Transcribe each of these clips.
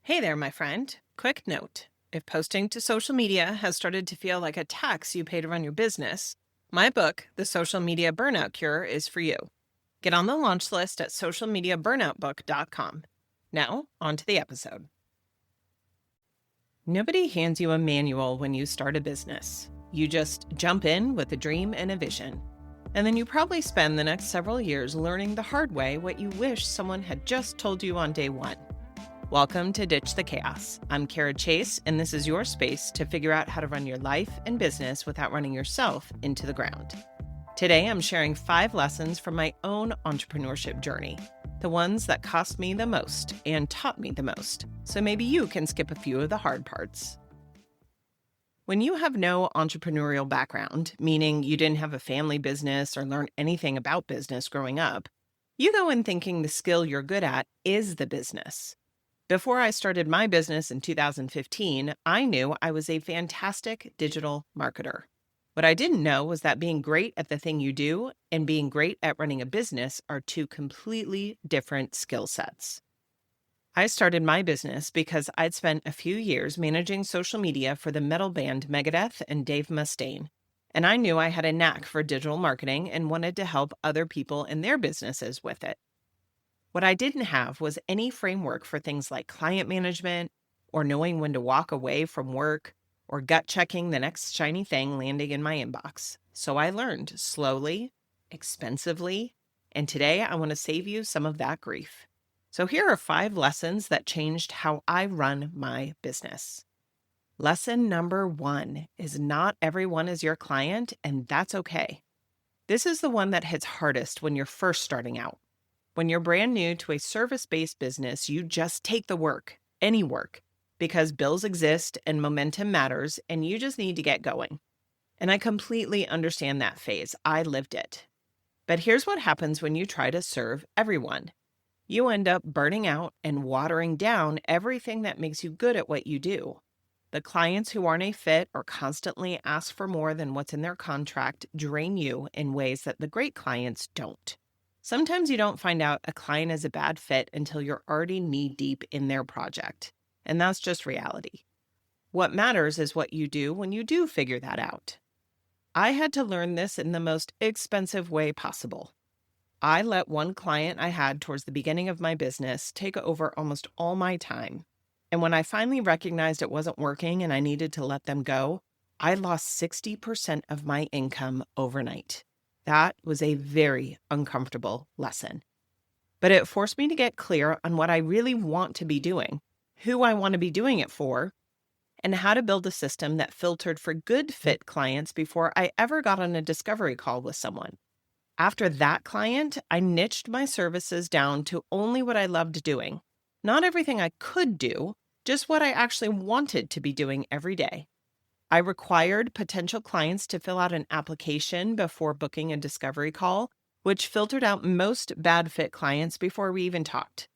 Hey there, my friend. Quick note. If posting to social media has started to feel like a tax you pay to run your business, my book, The Social Media Burnout Cure, is for you. Get on the launch list at socialmediaburnoutbook.com. Now, on to the episode. Nobody hands you a manual when you start a business. You just jump in with a dream and a vision. And then you probably spend the next several years learning the hard way what you wish someone had just told you on day one. Welcome to Ditch the Chaos. I'm Cara, Chace, and this is your space to figure out how to run your life and business without running yourself into the ground. Today, I'm sharing 5 lessons from my own entrepreneurship journey, the ones that cost me the most and taught me the most, so maybe you can skip a few of the hard parts. When you have no entrepreneurial background, meaning you didn't have a family business or learn anything about business growing up, you go in thinking the skill you're good at is the business. Before I started my business in 2015, I knew I was a fantastic digital marketer. What I didn't know was that being great at the thing you do and being great at running a business are 2 completely different skill sets. I started my business because I'd spent a few years managing social media for the metal band Megadeth and Dave Mustaine, and I knew I had a knack for digital marketing and wanted to help other people in their businesses with it. What I didn't have was any framework for things like client management, or knowing when to walk away from work, or gut checking the next shiny thing landing in my inbox. So I learned slowly, expensively, and today I want to save you some of that grief. So here are 5 lessons that changed how I run my business. Lesson number 1 is not everyone is your client, and that's okay. This is the one that hits hardest when you're first starting out. When you're brand new to a service-based business, you just take the work, any work, because bills exist and momentum matters, and you just need to get going. And I completely understand that phase. I lived it. But here's what happens when you try to serve everyone. You end up burning out and watering down everything that makes you good at what you do. The clients who aren't a fit or constantly ask for more than what's in their contract drain you in ways that the great clients don't. Sometimes you don't find out a client is a bad fit until you're already knee-deep in their project, and that's just reality. What matters is what you do when you do figure that out. I had to learn this in the most expensive way possible. I let one client I had towards the beginning of my business take over almost all my time, and when I finally recognized it wasn't working and I needed to let them go, I lost 60% of my income overnight. That was a very uncomfortable lesson. But it forced me to get clear on what I really want to be doing, who I want to be doing it for, and how to build a system that filtered for good fit clients before I ever got on a discovery call with someone. After that client, I niched my services down to only what I loved doing. Not everything I could do, just what I actually wanted to be doing every day. I required potential clients to fill out an application before booking a discovery call, which filtered out most bad fit clients before we even talked.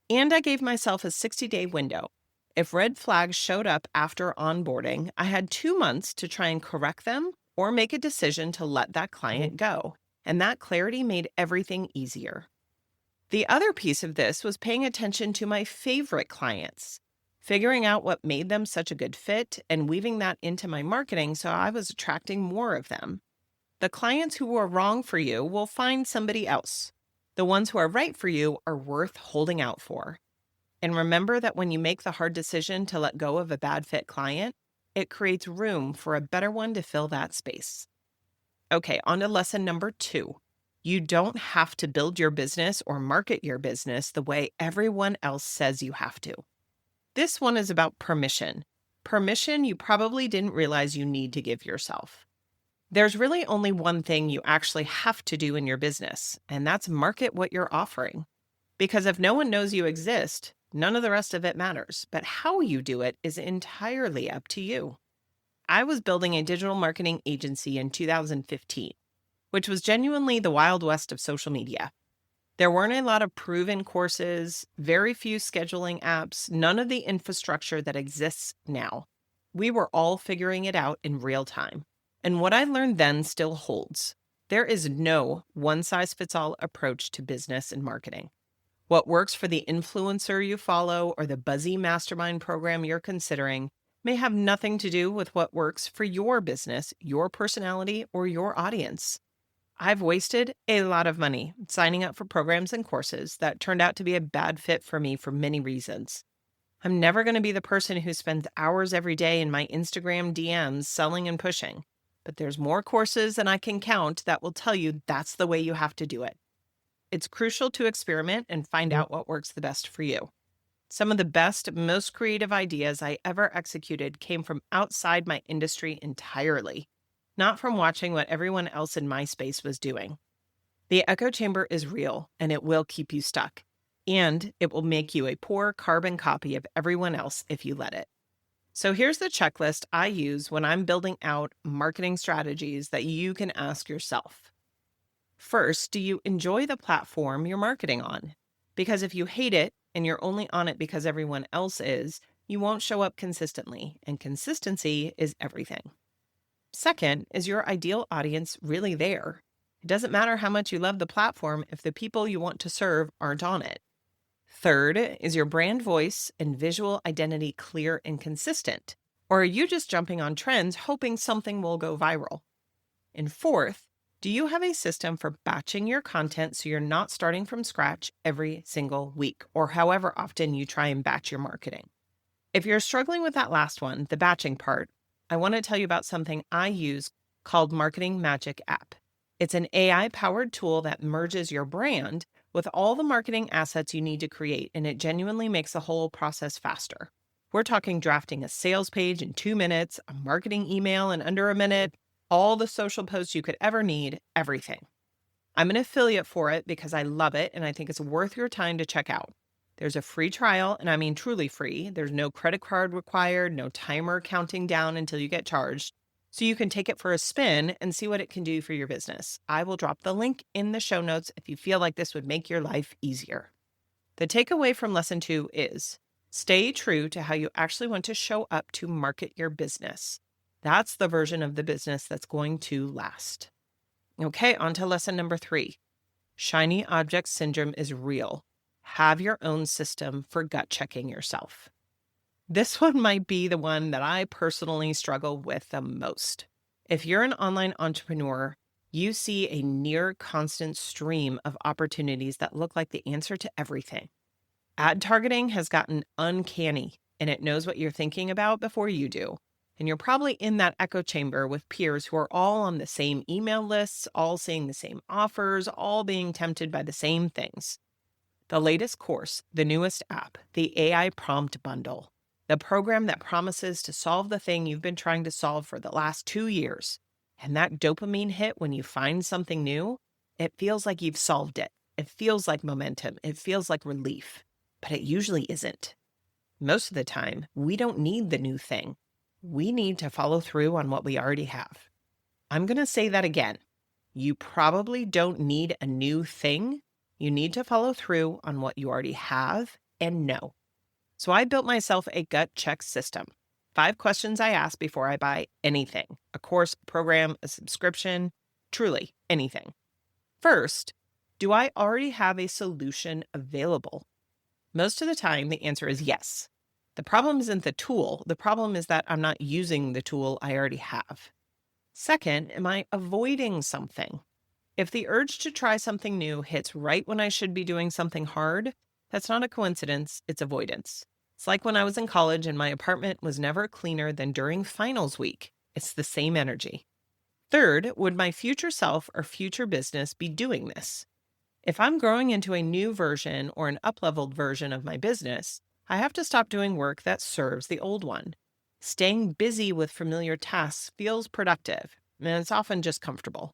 And I gave myself a 60-day window. If red flags showed up after onboarding, I had 2 months to try and correct them or make a decision to let that client go. And that clarity made everything easier. The other piece of this was paying attention to my favorite clients, figuring out what made them such a good fit and weaving that into my marketing so I was attracting more of them. The clients who were wrong for you will find somebody else. The ones who are right for you are worth holding out for. And remember that when you make the hard decision to let go of a bad fit client, it creates room for a better one to fill that space. Okay, on to lesson number 2. You don't have to build your business or market your business the way everyone else says you have to. This one is about permission. Permission you probably didn't realize you need to give yourself. There's really only one thing you actually have to do in your business, and that's market what you're offering. Because if no one knows you exist, none of the rest of it matters, but how you do it is entirely up to you. I was building a digital marketing agency in 2015, which was genuinely the Wild West of social media. There weren't a lot of proven courses, very few scheduling apps, none of the infrastructure that exists now. We were all figuring it out in real time. And what I learned then still holds. There is no one-size-fits-all approach to business and marketing. What works for the influencer you follow or the buzzy mastermind program you're considering may have nothing to do with what works for your business, your personality, or your audience. I've wasted a lot of money signing up for programs and courses that turned out to be a bad fit for me for many reasons. I'm never going to be the person who spends hours every day in my Instagram DMs selling and pushing, but there's more courses than I can count that will tell you that's the way you have to do it. It's crucial to experiment and find out what works the best for you. Some of the best, most creative ideas I ever executed came from outside my industry entirely, not from watching what everyone else in my space was doing. The echo chamber is real, and it will keep you stuck. And it will make you a poor carbon copy of everyone else if you let it. So here's the checklist I use when I'm building out marketing strategies that you can ask yourself. First, do you enjoy the platform you're marketing on? Because if you hate it and you're only on it because everyone else is, you won't show up consistently, and consistency is everything. Second, is your ideal audience really there? It doesn't matter how much you love the platform if the people you want to serve aren't on it. Third, is your brand voice and visual identity clear and consistent? Or are you just jumping on trends hoping something will go viral? And fourth, do you have a system for batching your content so you're not starting from scratch every single week, or however often you try and batch your marketing? If you're struggling with that last one, the batching part, I want to tell you about something I use called Marketing Magic App. It's an AI-powered tool that merges your brand with all the marketing assets you need to create, and it genuinely makes the whole process faster. We're talking drafting a sales page in 2 minutes, a marketing email in under a minute, all the social posts you could ever need, everything. I'm an affiliate for it because I love it and I think it's worth your time to check out. There's a free trial, and I mean truly free. There's no credit card required, no timer counting down until you get charged. So you can take it for a spin and see what it can do for your business. I will drop the link in the show notes if you feel like this would make your life easier. The takeaway from lesson 2 is stay true to how you actually want to show up to market your business. That's the version of the business that's going to last. Okay, on to lesson number 3. Shiny object syndrome is real. Have your own system for gut checking yourself. This one might be the one that I personally struggle with the most. If you're an online entrepreneur, you see a near constant stream of opportunities that look like the answer to everything. Ad targeting has gotten uncanny, and it knows what you're thinking about before you do. And you're probably in that echo chamber with peers who are all on the same email lists, all seeing the same offers, all being tempted by the same things. The latest course, the newest app, the AI Prompt Bundle, the program that promises to solve the thing you've been trying to solve for the last 2 years. And that dopamine hit when you find something new, it feels like you've solved it. It feels like momentum. It feels like relief. But it usually isn't. Most of the time, we don't need the new thing. We need to follow through on what we already have. I'm going to say that again. You probably don't need a new thing. You need to follow through on what you already have and know. So I built myself a gut check system. 5 questions I ask before I buy anything: a course, a program, a subscription, truly anything. First, do I already have a solution available? Most of the time, the answer is yes. The problem isn't the tool. The problem is that I'm not using the tool I already have. Second, am I avoiding something? If the urge to try something new hits right when I should be doing something hard, that's not a coincidence, it's avoidance. It's like when I was in college and my apartment was never cleaner than during finals week. It's the same energy. Third, would my future self or future business be doing this? If I'm growing into a new version or an up-leveled version of my business, I have to stop doing work that serves the old one. Staying busy with familiar tasks feels productive, and it's often just comfortable.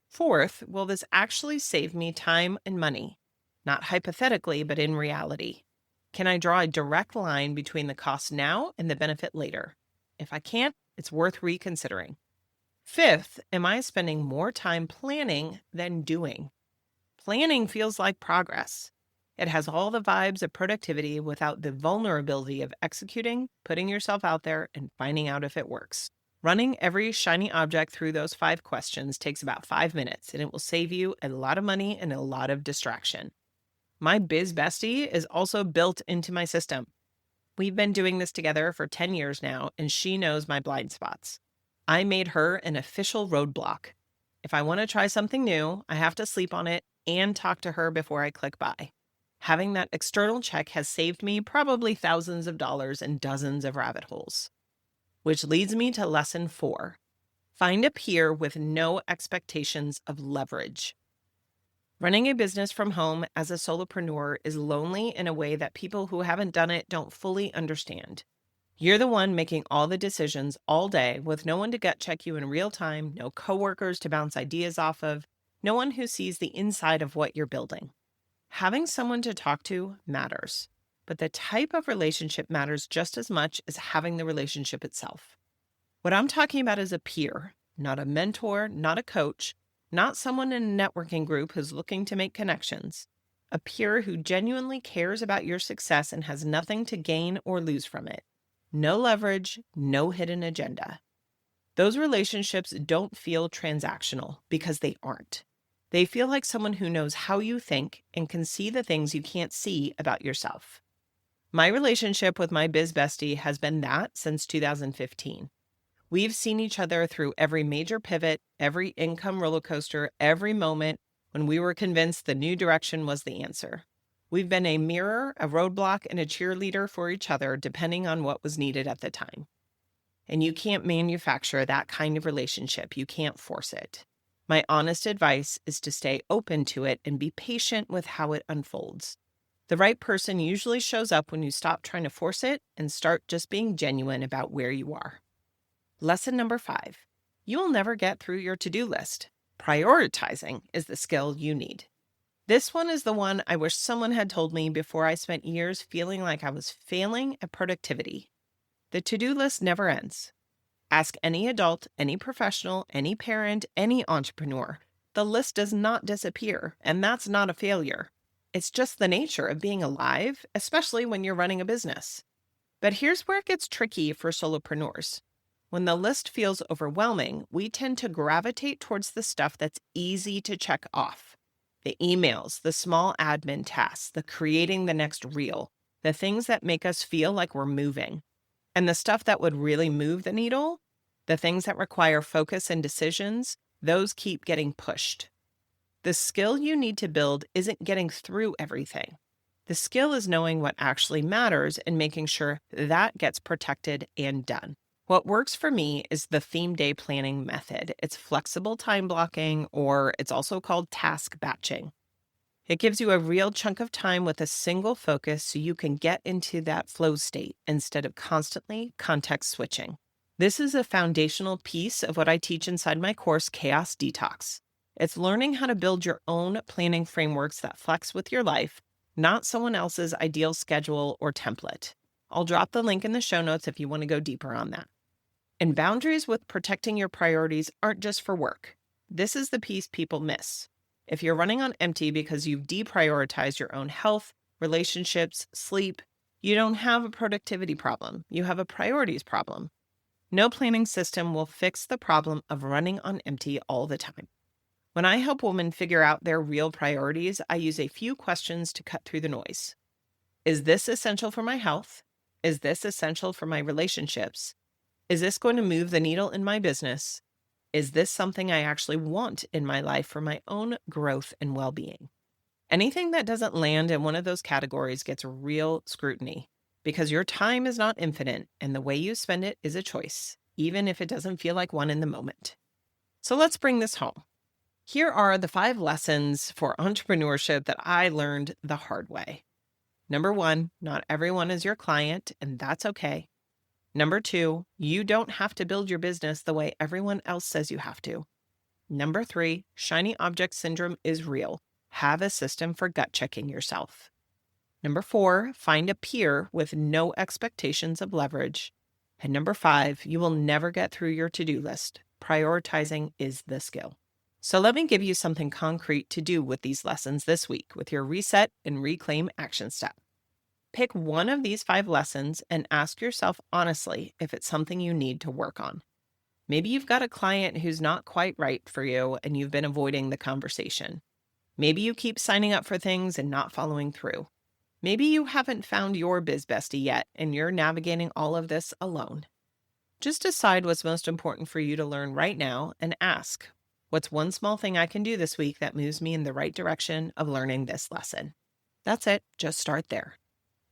Fourth, will this actually save me time and money? Not hypothetically, but in reality. Can I draw a direct line between the cost now and the benefit later? If I can't, it's worth reconsidering. Fifth, am I spending more time planning than doing? Planning feels like progress. It has all the vibes of productivity without the vulnerability of executing, putting yourself out there, and finding out if it works. Running every shiny object through those 5 questions takes about 5 minutes, and it will save you a lot of money and a lot of distraction. My biz bestie is also built into my system. We've been doing this together for 10 years now, and she knows my blind spots. I made her an official roadblock. If I want to try something new, I have to sleep on it and talk to her before I click buy. Having that external check has saved me probably thousands of dollars and dozens of rabbit holes. Which leads me to lesson 4. Find a peer with no expectations of leverage. Running a business from home as a solopreneur is lonely in a way that people who haven't done it don't fully understand. You're the one making all the decisions all day with no one to gut check you in real time, no coworkers to bounce ideas off of, no one who sees the inside of what you're building. Having someone to talk to matters, but the type of relationship matters just as much as having the relationship itself. What I'm talking about is a peer, not a mentor, not a coach, not someone in a networking group who's looking to make connections. A peer who genuinely cares about your success and has nothing to gain or lose from it. No leverage, no hidden agenda. Those relationships don't feel transactional because they aren't. They feel like someone who knows how you think and can see the things you can't see about yourself. My relationship with my biz bestie has been that since 2015. We've seen each other through every major pivot, every income roller coaster, every moment when we were convinced the new direction was the answer. We've been a mirror, a roadblock, and a cheerleader for each other, depending on what was needed at the time. And you can't manufacture that kind of relationship. You can't force it. My honest advice is to stay open to it and be patient with how it unfolds. The right person usually shows up when you stop trying to force it and start just being genuine about where you are. Lesson number 5. You will never get through your to-do list. Prioritizing is the skill you need. This one is the one I wish someone had told me before I spent years feeling like I was failing at productivity. The to-do list never ends. Ask any adult, any professional, any parent, any entrepreneur. The list does not disappear, and that's not a failure. It's just the nature of being alive, especially when you're running a business. But here's where it gets tricky for solopreneurs. When the list feels overwhelming, we tend to gravitate towards the stuff that's easy to check off. The emails, the small admin tasks, the creating the next reel, the things that make us feel like we're moving. And the stuff that would really move the needle, the things that require focus and decisions, those keep getting pushed. The skill you need to build isn't getting through everything. The skill is knowing what actually matters and making sure that gets protected and done. What works for me is the theme day planning method. It's flexible time blocking, or it's also called task batching. It gives you a real chunk of time with a single focus so you can get into that flow state instead of constantly context switching. This is a foundational piece of what I teach inside my course, Chaos Detox. It's learning how to build your own planning frameworks that flex with your life, not someone else's ideal schedule or template. I'll drop the link in the show notes if you want to go deeper on that. And boundaries with protecting your priorities aren't just for work. This is the piece people miss. If you're running on empty because you've deprioritized your own health, relationships, sleep, you don't have a productivity problem. You have a priorities problem. No planning system will fix the problem of running on empty all the time. When I help women figure out their real priorities, I use a few questions to cut through the noise. Is this essential for my health? Is this essential for my relationships? Is this going to move the needle in my business? Is this something I actually want in my life for my own growth and well-being? Anything that doesn't land in one of those categories gets real scrutiny because your time is not infinite and the way you spend it is a choice, even if it doesn't feel like one in the moment. So let's bring this home. Here are the 5 lessons for entrepreneurship that I learned the hard way. Number 1, not everyone is your client, and that's okay. Number 2, you don't have to build your business the way everyone else says you have to. Number 3, shiny object syndrome is real. Have a system for gut checking yourself. Number 4, find a peer with no expectations of leverage. And number 5, you will never get through your to-do list. Prioritizing is the skill. So let me give you something concrete to do with these lessons this week with your reset and reclaim action step. Pick one of these 5 lessons and ask yourself honestly if it's something you need to work on. Maybe you've got a client who's not quite right for you and you've been avoiding the conversation. Maybe you keep signing up for things and not following through. Maybe you haven't found your biz bestie yet and you're navigating all of this alone. Just decide what's most important for you to learn right now and ask, what's one small thing I can do this week that moves me in the right direction of learning this lesson? That's it. Just start there.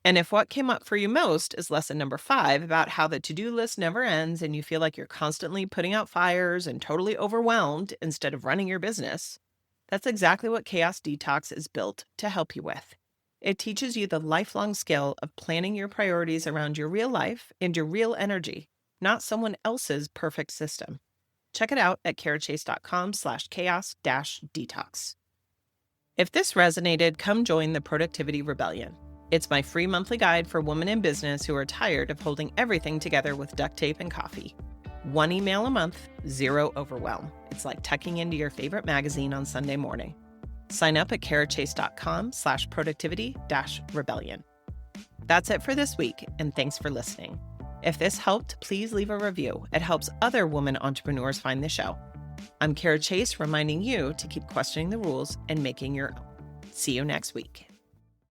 And if what came up for you most is lesson number 5 about how the to-do list never ends and you feel like you're constantly putting out fires and totally overwhelmed instead of running your business, that's exactly what Chaos Detox is built to help you with. It teaches you the lifelong skill of planning your priorities around your real life and your real energy, not someone else's perfect system. Check it out at carachace.com/chaos-detox. If this resonated, come join the Productivity Rebellion. It's my free monthly guide for women in business who are tired of holding everything together with duct tape and coffee. 1 email a month, 0 overwhelm. It's like tucking into your favorite magazine on Sunday morning. Sign up at carachace.com/productivity-rebellion. That's it for this week, and thanks for listening. If this helped, please leave a review. It helps other women entrepreneurs find the show. I'm Cara Chace, reminding you to keep questioning the rules and making your own. See you next week.